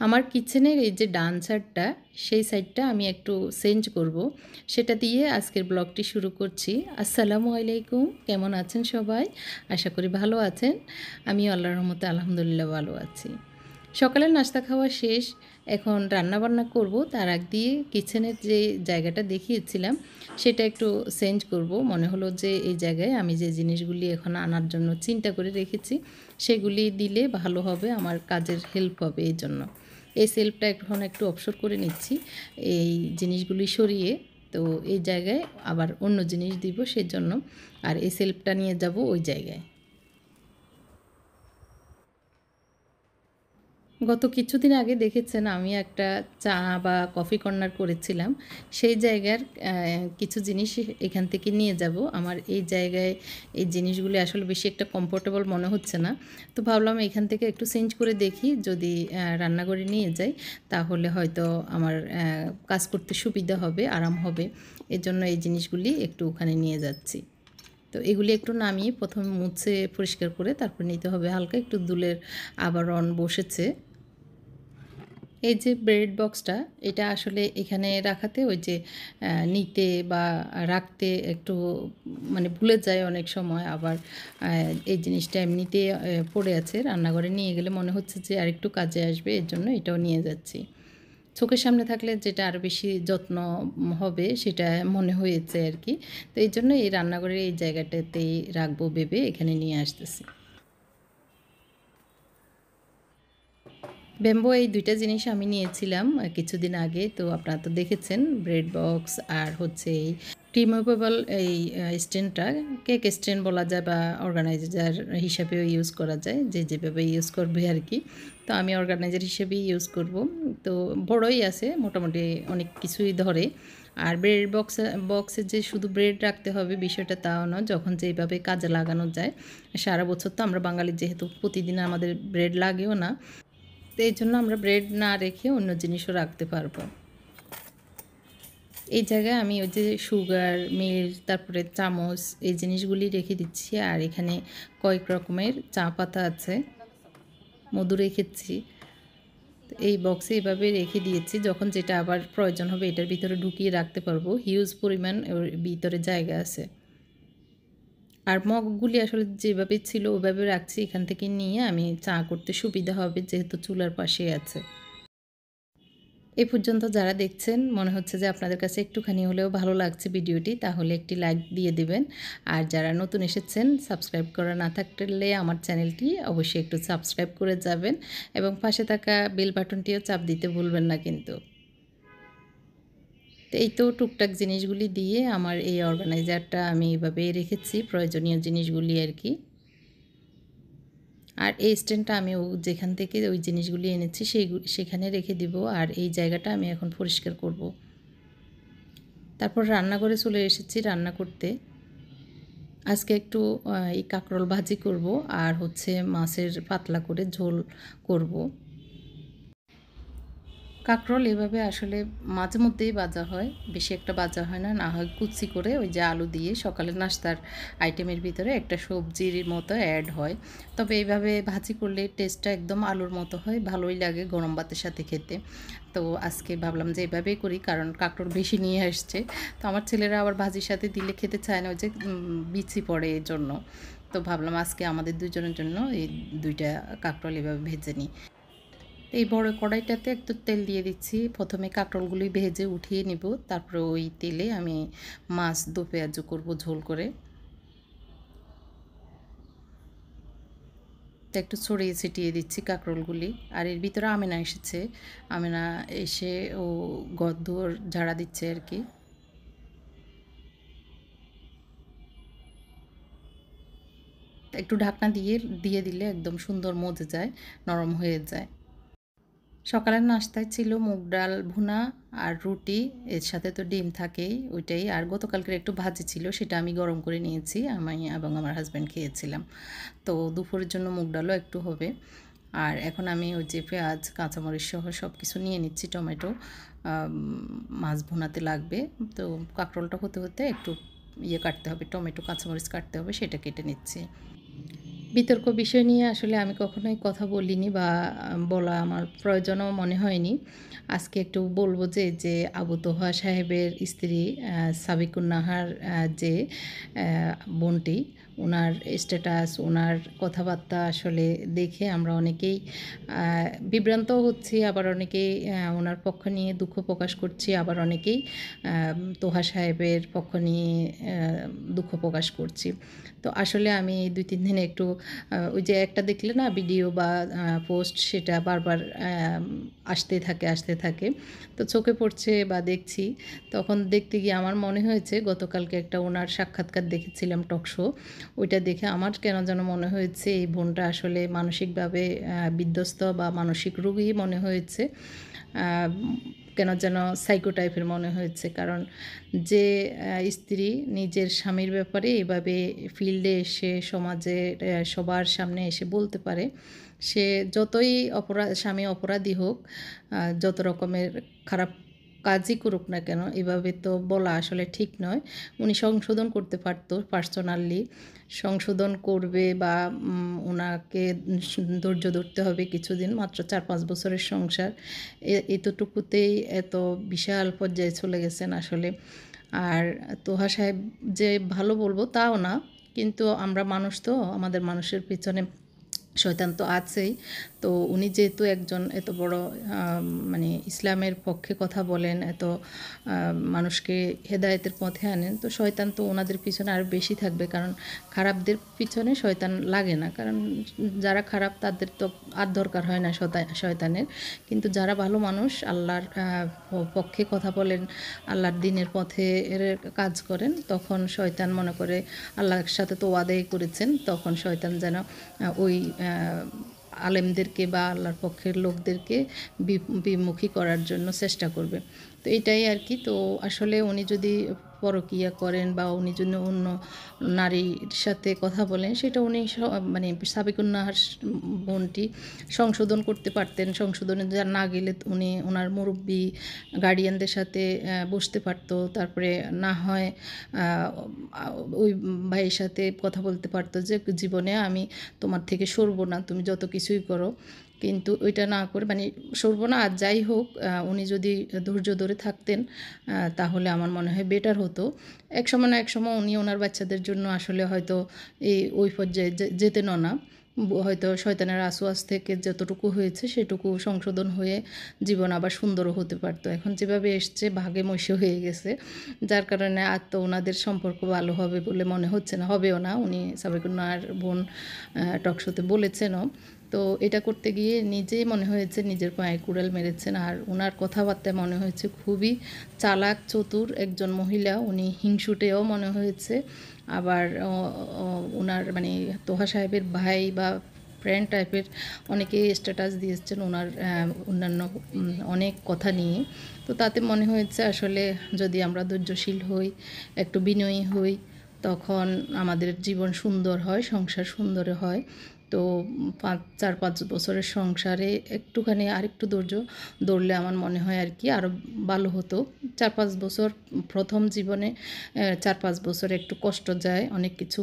আমার কিচেনের এই যে ডান সাইডটা, সেই সাইডটা আমি একটু চেঞ্জ করব। সেটা দিয়ে আজকের ব্লগটি শুরু করছি। আসসালামু আলাইকুম, কেমন আছেন সবাই? আশা করি ভালো আছেন। আমিও আল্লাহর রহমতে আলহামদুলিল্লাহ ভালো আছি। সকালের নাস্তা খাওয়া শেষ, এখন রান্নাবান্না করব। তার আগ দিয়ে কিচেনের যে জায়গাটা দেখিয়েছিলাম সেটা একটু চেঞ্জ করব। মনে হলো যে এই জায়গায় আমি যে জিনিসগুলি এখন আনার জন্য চিন্তা করে রেখেছি সেগুলি দিলে ভালো হবে, আমার কাজের হেল্প হবে। এই জন্য এই সেলফটা এখন একটু অবসর করে নিচ্ছি, এই জিনিসগুলি সরিয়ে। তো এই জায়গায় আবার অন্য জিনিস দিব সেজন্য, আর এই সেলফটা নিয়ে যাব ওই জায়গায়। গত কিছুদিন আগে দেখেছেন আমি একটা চা বা কফি কর্নার করেছিলাম। সেই জায়গার কিছু জিনিস এখান থেকে নিয়ে যাব। আমার এই জায়গায় এই জিনিসগুলি আসলে বেশি একটা কমফোর্টেবল মনে হচ্ছে না। তো ভাবলাম এখান থেকে একটু চেঞ্জ করে দেখি, যদি রান্নাঘরে নিয়ে যাই তাহলে হয়তো আমার কাজ করতে সুবিধা হবে, আরাম হবে। এজন্য এই জিনিসগুলি একটু ওখানে নিয়ে যাচ্ছি। তো এগুলি একটু নামিয়ে প্রথমে মুছে পরিষ্কার করে তারপর নিতে হবে। হালকা একটু ধুলোর আবরণ বসেছে। এই যে ব্রেড বক্সটা, এটা আসলে এখানে রাখাতে ওই যে নিতে বা রাখতে একটু মানে ভুলে যায় অনেক সময়। আবার এই জিনিসটা এমনিতে পড়ে আছে, রান্নাঘরে নিয়ে গেলে মনে হচ্ছে যে আরেকটু কাজে আসবে, এর জন্য এটাও নিয়ে যাচ্ছি। চোখের সামনে থাকলে যেটা আরও বেশি যত্ন হবে সেটা মনে হয়েছে আর কি। তো এই জন্য এই রান্নাঘরের এই জায়গাটাতেই রাখবো ভেবে এখানে নিয়ে আসতেছি। ব্যাম্বো এই দুইটা জিনিস আমি নিয়েছিলাম কিছুদিন আগে। তো আপনারা তো দেখেছেন, ব্রেড বক্স আর হচ্ছে এই রিমুভেবল এই স্ট্যান্ডটা, কেক স্ট্যান্ড বলা যায় বা অর্গানাইজার হিসাবেও ইউজ করা যায়, যে যেভাবে ইউজ করবে আর কি। তো আমি অর্গানাইজার হিসেবেই ইউজ করব। তো বড়ই আছে, মোটামুটি অনেক কিছুই ধরে। আর ব্রেড বক্সে যে শুধু ব্রেড রাখতে হবে বিষয়টা তাও না, যখন যেভাবে কাজে লাগানো যায়। সারা বছর তো আমরা বাঙালি, যেহেতু প্রতিদিন আমাদের ব্রেড লাগেও না, তো এই জন্য আমরা ব্রেড না রেখে অন্য জিনিসও রাখতে পারবো। এই জায়গায় আমি ওই যে সুগার, মিল্ক, তারপরে চামচ, এই জিনিসগুলি রেখে দিচ্ছি। আর এখানে কয়েক রকমের চা পাতা আছে, মধু রেখেছি। এই বক্সে এভাবে রেখে দিয়েছি, যখন যেটা আবার প্রয়োজন হবে এটার ভিতরে ঢুকিয়ে রাখতে পারবো। হিউজ পরিমাণ ওর ভিতরে জায়গা আছে। আর মগগুলি আসলে যেভাবে ছিল ওভাবে রাখছি, এখান থেকে নিয়ে আমি চা করতে সুবিধা হবে যেহেতু চুলার পাশে আছে। এই পর্যন্ত যারা দেখছেন, মনে হচ্ছে যে আপনাদের কাছে একটুখানি হলেও ভালো লাগছে ভিডিওটি, তাহলে একটি লাইক দিয়ে দেবেন। আর যারা নতুন এসেছেন, সাবস্ক্রাইব করা না থাকলে আমার চ্যানেলটি অবশ্যই একটু সাবস্ক্রাইব করে যাবেন এবং পাশে থাকা বেল বাটনটিও চাপ দিতে ভুলবেন না কিন্তু। তো এই তো টুকটাক জিনিসগুলি দিয়ে আমার এই অর্গানাইজারটা আমি এভাবে রেখেছি, প্রয়োজনীয় জিনিসগুলি আর কি। আর এই স্ট্যান্ডটা আমি যেখান থেকে ওই জিনিসগুলি এনেছি সেখানে রেখে দিব। আর এই জায়গাটা আমি এখন পরিষ্কার করব। তারপর রান্নাঘরে চলে এসেছি রান্না করতে। আজকে একটু এই কাঁকরোল ভাজি করব আর হচ্ছে মাছের পাতলা করে ঝোল করব। কাঁকরোল এভাবে আসলে মাঝে মধ্যেই ভাজা হয়, বেশি একটা ভাজা হয় না, না হয় কুচি করে ওই যে আলু দিয়ে সকালের নাস্তার আইটেমের ভিতরে একটা সবজির মতো অ্যাড হয়। তবে এইভাবে ভাজি করলে টেস্টটা একদম আলুর মতো হয়, ভালোই লাগে গরম ভাতের সাথে খেতে। তো আজকে ভাবলাম যে এভাবেই করি, কারণ কাঁকরোল বেশি নিয়ে আসছে। তো আমার ছেলেরা আবার ভাজির সাথে দিলে খেতে চায় না, ওই যে বিচি পড়ে এই জন্য। তো ভাবলাম আজকে আমাদের দুজনের জন্য এই দুইটা কাঁকরোল এভাবে ভেজে নিই। এই বড় কড়াইটাতে একটু তেল দিয়ে দিচ্ছি। প্রথমে কাঁকরোলগুলি ভেজে উঠিয়ে নিব, তারপরে ওই তেলে আমি মাছ দো পেঁয়াজু করব ঝোল করে। তো একটু ছড়িয়ে ছিটিয়ে দিচ্ছি কাঁকরোলগুলি। আর এর ভিতরে আমেনা এসেছে, আমেনা এসে ও ঘরদুয়ার ঝাড়া দিচ্ছে আর কি। একটু ঢাকনা দিয়ে দিয়ে দিলে একদম সুন্দর মজে যায়, নরম হয়ে যায়। সকালের নাস্তায় ছিল মুগ ডাল ভুনা আর রুটি, এর সাথে তো ডিম থাকেই ওইটাই। আর গতকালকের একটু ভাজি ছিল, সেটা আমি গরম করে নিয়েছি, আমি এবং আমার হাজব্যান্ড খেয়েছিলাম। তো দুপুরের জন্য মুগ ডালও একটু হবে। আর এখন আমি ওই যে পেঁয়াজ, কাঁচামরিচ সহ সব কিছু নিয়ে নিচ্ছি, টমেটো, মাছ ভুনাতে লাগবে। তো কাঁকরোলটা হতে হতে একটু কাটতে হবে, টমেটো কাঁচামরিচ কাটতে হবে, সেটা কেটে নিচ্ছি। বিতর্ক বিষয় নিয়ে আসলে আমি কখনোই কথা বলিনি বা বলা আমার প্রয়োজনও মনে হয়নি। আজকে একটু বলব যে আবু তোহা সাহেবের স্ত্রী সাবিকুন নাহার যে বোনটি, উনার স্ট্যাটাস, উনার কথাবার্তা আসলে দেখে আমরা অনেকেই বিভ্রান্তও হচ্ছি, আবার অনেকেই উনার পক্ষ নিয়ে দুঃখ প্রকাশ করছি, আবার অনেকেই তোহা সাহেবের পক্ষ নিয়ে দুঃখ প্রকাশ করছি। তো আসলে আমি ২-৩ দিনে একটু ওই যে একটা দেখলে না ভিডিও বা পোস্ট, সেটা বারবার আসতে থাকে। তো চোখে পড়ছে বা দেখছি, তখন দেখতে গিয়ে আমার মনে হয়েছে, গতকালকে একটা ওনার সাক্ষাৎকার দেখেছিলাম টক শো। ওইটা দেখে আমার কেন যেন মনে হয়েছে এই বোনটা আসলে মানসিকভাবে বিধ্বস্ত বা মানসিক রোগী মনে হয়েছে। কেন যেন সাইকো টাইপের মনে হয়েছে। কারণ যে স্ত্রী নিজের স্বামীর ব্যাপারে এভাবে ফিল্ডে এসে সমাজের সবার সামনে এসে বলতে পারে, সে যতই স্বামী অপরাধী হোক, যত রকমের খারাপ কাজই করুক না কেন, এভাবে তো বলা আসলে ঠিক নয়। উনি সংশোধন করতে পারতো পার্সোনালি, সংশোধন করবে বা ওনাকে ধৈর্য ধরতে হবে কিছুদিন, মাত্র ৪-৫ বছরের সংসার, এতটুকুতেই এত বিশাল পর্যায়ে চলে গেছেন আসলে। আর তোহা সাহেব যে ভালো বলবো তাও না, কিন্তু আমরা মানুষ, তো আমাদের মানুষের পিছনে শয়তান তো আছেই। তো উনি যেহেতু একজন এত বড় মানে ইসলামের পক্ষে কথা বলেন, এত মানুষকে হেদায়েতের পথে আনেন, তো শয়তান তো ওনাদের পিছনে আরও বেশি থাকবে। কারণ খারাপদের পিছনে শয়তান লাগে না, কারণ যারা খারাপ তাদের তো আর দরকার হয় না শয়তানের। কিন্তু যারা ভালো মানুষ, আল্লাহর পক্ষে কথা বলেন, আল্লাহর দ্বীনের পথে কাজ করেন, তখন শয়তান মনে করে আল্লাহর সাথে তো ওয়াদাই করেছেন, তখন শয়তান যেন ওই আলেমদেরকে বা আল্লাহর পক্ষের লোকদেরকে বিমুখী করার জন্য চেষ্টা করবে। তো এটাই আর কি। তো আসলে উনি যদি পরকীয়া করেন বা উনি যদি অন্য নারীর সাথে কথা বলেন, সেটা উনি মানে সাবিকুন নাহার বোনটি সংশোধন করতে পারতেন। সংশোধনে না গেলে উনি ওনার মুরব্বি গার্ডিয়ানদের সাথে বসতে পারতো, তারপরে না হয় ওই ভাইয়ের সাথে কথা বলতে পারতো যে জীবনে আমি তোমার থেকে সরবো না, তুমি যত কিছুই করো। কিন্তু ওইটা না করে, মানে সরবো না, আর যাই হোক, উনি যদি ধৈর্য ধরে থাকতেন তাহলে আমার মনে হয় বেটার হতো। একসময় না একসময় উনি ওনার বাচ্চাদের জন্য আসলে হয়তো ওই পর্যায়ে যেতেনও না। হয়তো শয়তানের ওয়াসওয়াস থেকে যতটুকু হয়েছে সেটুকু সংশোধন হয়ে জীবন আবার সুন্দরও হতে পারতো। এখন যেভাবে এসছে ভাগে মহিষে হয়ে গেছে, যার কারণে আর তো ওনাদের সম্পর্ক ভালো হবে বলে মনে হচ্ছে না, হবেও না। উনি সাবিকুন্নার বোন টকশোতে বলেছেনও। তো এটা করতে গিয়ে নিজেই মনে হয়েছে নিজের পায়ে কুড়াল মেরেছেন। আর ওনার কথাবার্তায় মনে হয়েছে খুবই চালাক চতুর একজন মহিলা, উনি হিংসুটেও মনে হয়েছে। আবার ওনার মানে তোহা সাহেবের ভাই বা ফ্রেন্ড টাইপের অনেকে স্ট্যাটাস দিয়েছেন ওনার অন্যান্য অনেক কথা নিয়ে। তো তাতে মনে হয়েছে আসলে যদি আমরা ধৈর্যশীল হই, একটু বিনয়ী হই, তখন আমাদের জীবন সুন্দর হয়, সংসার সুন্দর হয়। তো 4-5 বছরের সংসারে একটুখানি আরেকটু ধৈর্য ধরলে আমার মনে হয় আর কি আরও ভালো হতো। 4-5 বছর প্রথম জীবনে 4-5 বছর একটু কষ্ট যায়, অনেক কিছু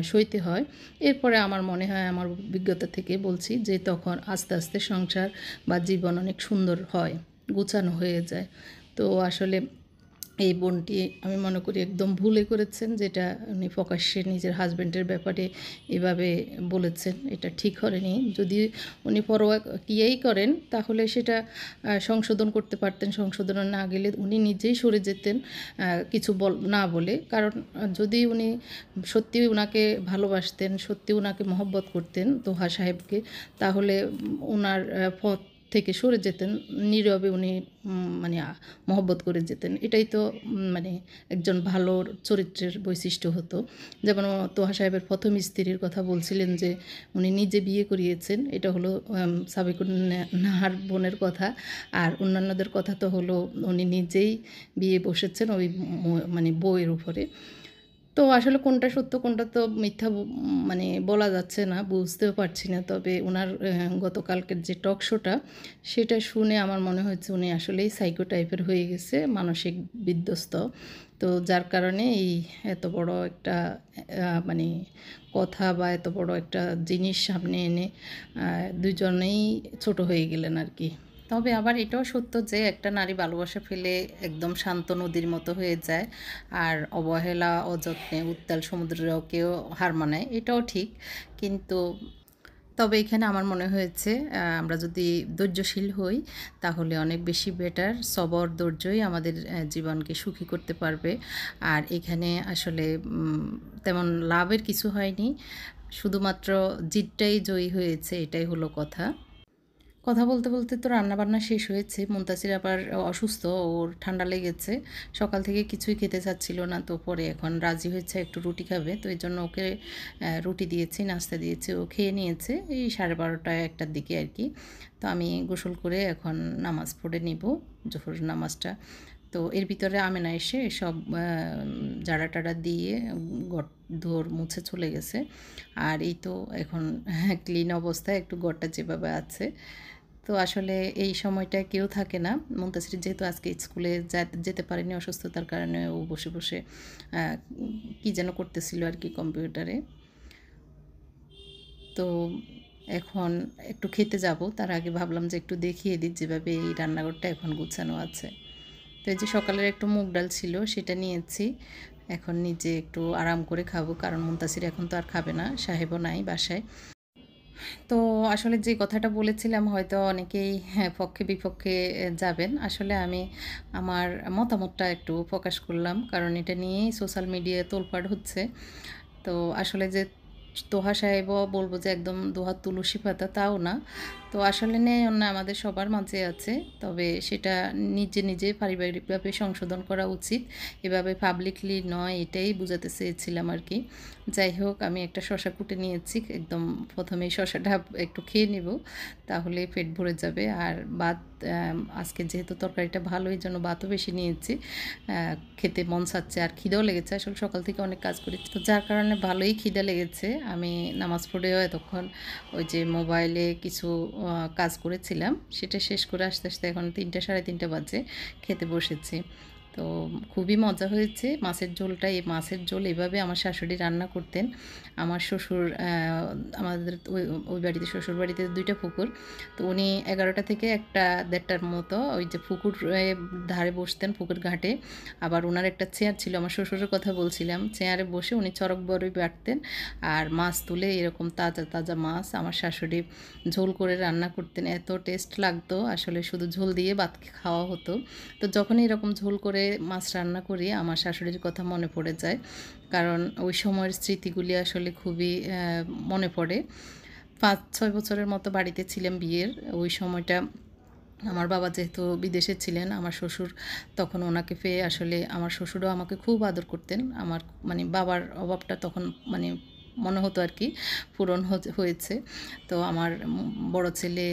সইতে হয়। এরপরে আমার মনে হয়, আমার অভিজ্ঞতা থেকে বলছি, যে তখন আস্তে আস্তে সংসার বা জীবন অনেক সুন্দর হয়, গোছানো হয়ে যায়। তো আসলে এই বোনটি আমি মনে করি একদম ভুলে করেছেন, যেটা উনি প্রকাশ্যে নিজের হাজব্যান্ডের ব্যাপারে এভাবে বলেছেন, এটা ঠিক করেনি। যদি উনি পরোয়া কিয়াই করেন তাহলে সেটা সংশোধন করতে পারতেন। সংশোধনে না গেলে উনি নিজেই সরে যেতেন কিছু না বলে। কারণ যদি উনি সত্যি ওনাকে ভালোবাসতেন, সত্যি ওনাকে মহব্বত করতেন তোহা সাহেবকে, তাহলে ওনার পথ থেকে সরে যেতেন, নীরবে উনি মানে মহব্বত করে যেতেন। এটাই তো মানে একজন ভালো চরিত্রের বৈশিষ্ট্য হতো। যেমন তোহা সাহেবের প্রথম স্ত্রীর কথা বলছিলেন যে উনি নিজে বিয়ে করিয়েছেন, এটা হলো সাবিকুন নাহার বোনের কথা। আর অন্যান্যদের কথা তো হলো উনি নিজেই বিয়ে বসেছেন ওই মানে বউয়ের উপরে। তো আসলে কোনটা সত্য কোনটা তো মিথ্যা মানে বলা যাচ্ছে না, বুঝতেও পারছি না। তবে উনার গতকালকের যে টক শোটা সেটা শুনে আমার মনে হচ্ছে উনি আসলেই সাইকো টাইপের হয়ে গেছে, মানসিক বিধ্বস্ত। তো যার কারণে এই এত বড় একটা মানে কথা বা এত বড় একটা জিনিস সামনে এনে দুজনেই ছোট হয়ে গেলেন আর কি। তবে আবার এটাও সত্য যে একটা নারী ভালোবাসা ফেলে একদম শান্ত নদীর মতো হয়ে যায়, আর অবহেলা অযত্নে উত্তাল সমুদ্রকেও হার মানায়, এটাও ঠিক। কিন্তু তবে এখানে আমার মনে হয়েছে আমরা যদি ধৈর্যশীল হই তাহলে অনেক বেশি বেটার। সবর ধৈর্যই আমাদের জীবনকে সুখী করতে পারবে। আর এখানে আসলে তেমন লাভের কিছু হয়নি, শুধুমাত্র জিতটাই জয়ী হয়েছে, এটাই হলো কথা। কথা বলতে বলতে তো রান্নাবান্না শেষ হয়েছে। মুনতাসির আবার অসুস্থ, ওর ঠান্ডা লেগেছে। সকাল থেকে কিছুই খেতে চাচ্ছিল না, তো পরে এখন রাজি হয়েছে একটু রুটি খাবে, তো এই জন্য ওকে রুটি দিয়েছি, নাস্তা দিয়েছি, ও খেয়ে নিয়েছে এই 12:30 একটার দিকে আর কি। তো আমি গোসল করে এখন নামাজ পড়ে নিব, জোহর নামাজটা। তো এর ভিতরে আমেনা এসে সব জাড়া টাড়া দিয়ে ঘর মুছে চলে গেছে। আর এই তো এখন ক্লিন অবস্থায় একটু ঘরটা যেভাবে আছে। তো আসলে এই সময়টায় কেউ থাকে না। মুনতাসির যেহেতু আজকে স্কুলে যেতে পারেনি অসুস্থতার কারণে, ও বসে বসে কী যেন করতেছিল আর কি কম্পিউটারে। তো এখন একটু খেতে যাব, তার আগে ভাবলাম যে একটু দেখিয়ে দিই যেভাবে এই রান্নাঘরটা এখন গুছানো আছে। তো এই যে সকালের একটু মুগ ডাল ছিল সেটা নিয়েছি, এখন নিজে একটু আরাম করে খাবো, কারণ মুনতাসির এখন তো আর খাবে না, সাহেবও নাই বাসায়। তো আসলে যে কথাটা বলেছিলাম হয়তো অনেকেই পক্ষে বিপক্ষে যাবেন। আসলে আমি আমার মতামতটা একটু প্রকাশ করলাম, কারণ এটা নিয়েই সোশ্যাল মিডিয়ায় তোলপাড় হচ্ছে। তো আসলে যে তোহা সাহেবও বলবো যে একদম দোহার তুলসী পাতা, তাও না। তো আসলে ন্যায় অন্যায় আমাদের সবার মাঝে আছে, তবে সেটা নিজে নিজে পারিবারিকভাবে সংশোধন করা উচিত, এভাবে পাবলিকলি নয়, এটাই বোঝাতে চেয়েছিলাম আর কি। যাই হোক, আমি একটা শসা কুটে নিয়েছি, একদম প্রথমেই শসাটা একটু খেয়ে নেব, তাহলে পেট ভরে যাবে। আর ভাত আজকে যেহেতু তরকারিটা ভালো, এই জন্য ভাতও বেশি নিয়েছি, খেতে মন চাচ্ছে আর খিদেও লেগেছে। আসলে সকাল থেকে অনেক কাজ করেছি, তো যার কারণে ভালোই খিদে লেগেছে। আমি নামাজ পড়েও এতক্ষণ ওই যে মোবাইলে কিছু কাজ করেছিলাম, সেটা শেষ করে আস্তে আস্তে এখন 3টা 3:30 বাজে খেতে বসেছি। তো খুবই মজা হয়েছে মাছের ঝোলটা। এই মাছের ঝোল এভাবে আমার শাশুড়ি রান্না করতেন। আমার শ্বশুর আমাদের ওই বাড়িতে, শ্বশুর বাড়িতে 2টা পুকুর, তো উনি 11টা থেকে 1:30টার মতো ওই যে পুকুর ধারে বসতেন, পুকুর ঘাটে। আবার ওনার একটা চেয়ার ছিল, আমার শ্বশুরের কথা বলছিলাম, চেয়ারে বসে উনি চরক বড়ই বাটতেন আর মাছ তুলে এরকম তাজা তাজা মাছ আমার শাশুড়ি ঝোল করে রান্না করতেন। এত টেস্ট লাগতো, আসলে শুধু ঝোল দিয়ে ভাত খাওয়া হতো। তো যখনই এরকম ঝোল করে মাছ রান্না করি আমার শাশুড়ির কথা মনে পড়ে যায়, কারণ ওই সময়ের স্মৃতিগুলি আসলে খুবই মনে পড়ে। 5-6 বছরের মতো বাড়িতে ছিলাম বিয়ের ওই সময়টা। আমার বাবা যেহেতু বিদেশে ছিলেন, আমার শ্বশুর তখন ওনাকে পেয়ে আসলে আমার শ্বশুরও আমাকে খুব আদর করতেন। আমার মানে বাবার অভাবটা তখন মানে মনে হতো আর কি পূরণ হয়েছে। তো আমার বড় ছেলে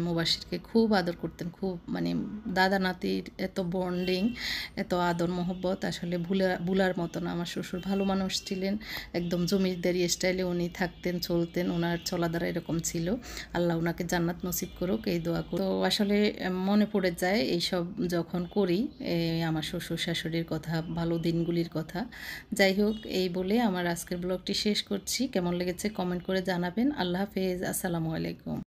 মুবাশিরকে খুব আদর করতেন, খুব মানে দাদা নাতির এত বন্ডিং, এত আদর মহব্বত আসলে ভুলার মতো না। আমার শ্বশুর ভালো মানুষ ছিলেন, একদম জমিদারি স্টাইলে উনি থাকতেন চলতেন, ওনার চলাধারা এরকম ছিল। আল্লাহ ওনাকে জান্নাত নসিব করুক, এই দোয়া করুক। তো আসলে মনে পড়ে যায় এইসব যখন করি, আমার শ্বশুর শাশুড়ির কথা, ভালো দিনগুলির কথা। যাই হোক, এই বলে আমার আজকের ব্লগটি শেষ করছি। কেমন লেগেছে কমেন্ট করে জানাবেন। আল্লাহ হাফেজ, আসসালামু আলাইকুম।